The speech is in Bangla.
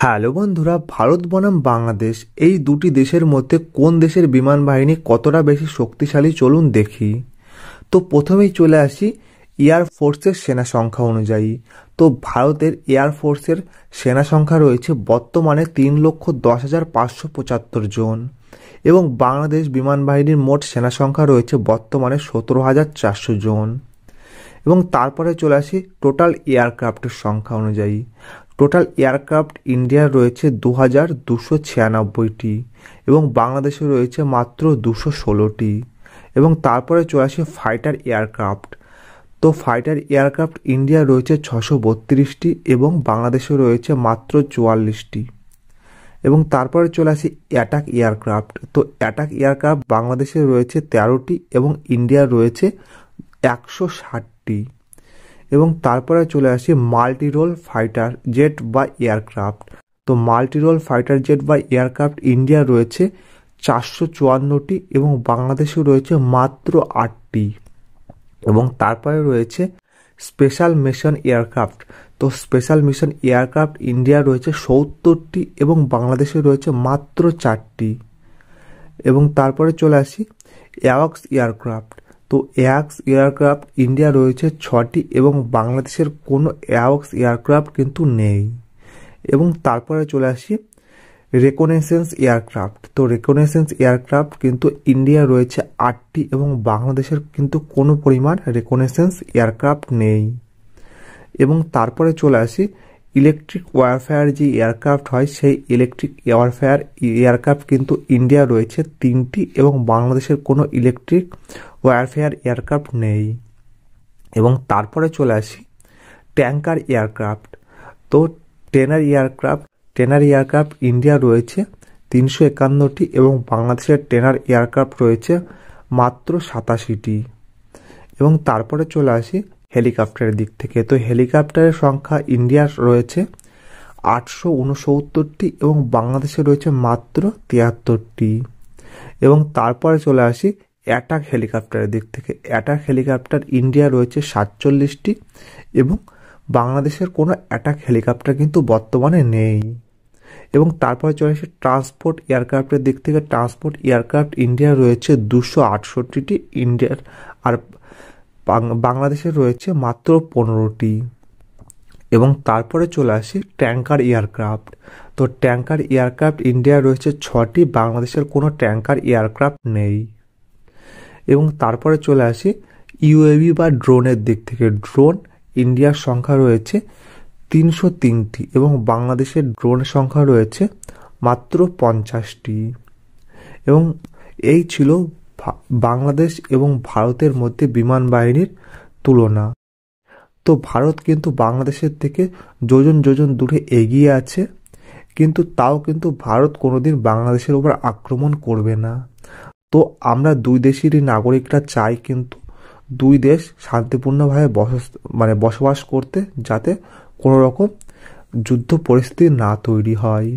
হ্যালো বন্ধুরা, ভারত বনাম বাংলাদেশ এই দুটি দেশের মধ্যে কোন দেশের বিমান বাহিনী কতটা বেশি শক্তিশালী চলুন দেখি। তো প্রথমেই চলে আসি এয়ার ফোর্সের সেনা সংখ্যা অনুযায়ী। তো ভারতের এয়ার ফোর্সের সেনা সংখ্যা রয়েছে বর্তমানে 3,10,575 জন এবং বাংলাদেশ বিমান বাহিনীর মোট সেনা সংখ্যা রয়েছে বর্তমানে 17,400 জন। এবং তারপরে চলে আসি টোটাল এয়ারক্রাফটের সংখ্যা অনুযায়ী। টোটাল এয়ারক্রাফট ইন্ডিয়ার রয়েছে 2,296টি এবং বাংলাদেশে রয়েছে মাত্র 216টি। এবং তারপরে চলে আসি ফাইটার এয়ারক্রাফট। তো ফাইটার এয়ারক্রাফট ইন্ডিয়া রয়েছে 632টি এবং বাংলাদেশে রয়েছে মাত্র 44টি। এবং তারপরে চলে আসি অ্যাটাক এয়ারক্রাফট। তো অ্যাটাক এয়ারক্রাফট বাংলাদেশে রয়েছে 13টি এবং ইন্ডিয়ার রয়েছে 160টি। এবং তারপরে চলে আসি মাল্টি রোল ফাইটার জেট বা এয়ারক্রাফট। তো মাল্টি রোল ফাইটার জেট বা এয়ারক্রাফট ইন্ডিয়া রয়েছে 454টি এবং বাংলাদেশে রয়েছে মাত্র 8টি। এবং তারপরে রয়েছে স্পেশাল মিশন এয়ারক্রাফট। তো স্পেশাল মিশন এয়ারক্রাফট ইন্ডিয়া রয়েছে 70টি এবং বাংলাদেশে রয়েছে মাত্র 4টি। এবং তারপরে চলে আসি অ্যাওয়াক্স এয়ারক্রাফট। তো অ্যাওয়াক্স এয়ারক্রাফট ইন্ডিয়া রয়েছে 6টি এবং বাংলাদেশের কোনো অ্যাওয়াক্স এয়ারক্রাফট কিন্তু নেই। এবং তারপরে চলে আসি রেকনেসেন্স এয়ারক্রাফট। তো রেকনেসেন্স এয়ারক্রাফট কিন্তু ইন্ডিয়া রয়েছে 8টি এবং বাংলাদেশের কিন্তু কোনো পরিমাণ রেকনেসেন্স এয়ারক্রাফট নেই। এবং তারপরে চলে আসি ইলেকট্রিক ওয়ারফেয়ার যে এয়ারক্রাফট হয় সেই ইলেকট্রিক ওয়ারফেয়ার এয়ারক্রাফট কিন্তু ইন্ডিয়া রয়েছে 3টি এবং বাংলাদেশের কোনো ইলেকট্রিক ওয়ারফেয়ার এয়ারক্রাফট নেই। এবং তারপরে চলে আসি ট্যাঙ্কার এয়ারক্রাফট। তো টেনার এয়ারক্রাফট ইন্ডিয়া রয়েছে 351টি এবং বাংলাদেশের টেনার এয়ারক্রাফট রয়েছে মাত্র 87টি। এবং তারপরে চলে আসি হেলিকপ্টারের দিক থেকে। তো হেলিকপ্টারের সংখ্যা ইন্ডিয়ার রয়েছে 869টি এবং বাংলাদেশে রয়েছে মাত্র 73টি। এবং তারপরে চলে আসি অ্যাটাক হেলিকপ্টারের দিক থেকে। অ্যাটাক হেলিকপ্টার ইন্ডিয়া রয়েছে 47টি এবং বাংলাদেশের কোনো অ্যাটাক হেলিকপ্টার কিন্তু বর্তমানে নেই। এবং তারপরে চলে আসি ট্রান্সপোর্ট এয়ারক্রাফটের দিক থেকে। ট্রান্সপোর্ট এয়ারক্রাফট ইন্ডিয়া রয়েছে 268টি ইন্ডিয়ার, আর বাংলাদেশে রয়েছে মাত্র 15টি। এবং তারপরে চলে আসি ট্যাঙ্কার এয়ারক্রাফট। তো ট্যাঙ্কার এয়ারক্রাফট ইন্ডিয়া রয়েছে 6টি, বাংলাদেশের কোনো ট্যাঙ্কার এয়ারক্রাফট নেই। এবং তারপরে চলে আসি ইউএভি বা ড্রোনের দিক থেকে। ড্রোন ইন্ডিয়ার সংখ্যা রয়েছে 303টি এবং বাংলাদেশের ড্রোন সংখ্যা রয়েছে মাত্র 50টি। এবং এই ছিল বাংলাদেশ এবং ভারতের মধ্যে বিমান বাহিনীর তুলনা। তো ভারত কিন্তু বাংলাদেশের থেকে যোজন যোজন দূরে এগিয়ে আছে, কিন্তু তাও কিন্তু ভারত কোনোদিন বাংলাদেশের উপর আক্রমণ করবে না। তো আমরা দুই দেশেরই নাগরিকরা চাই কিন্তু দুই দেশ শান্তিপূর্ণভাবে বসবাস করতে, যাতে কোনো রকম যুদ্ধ পরিস্থিতি না তৈরি হয়।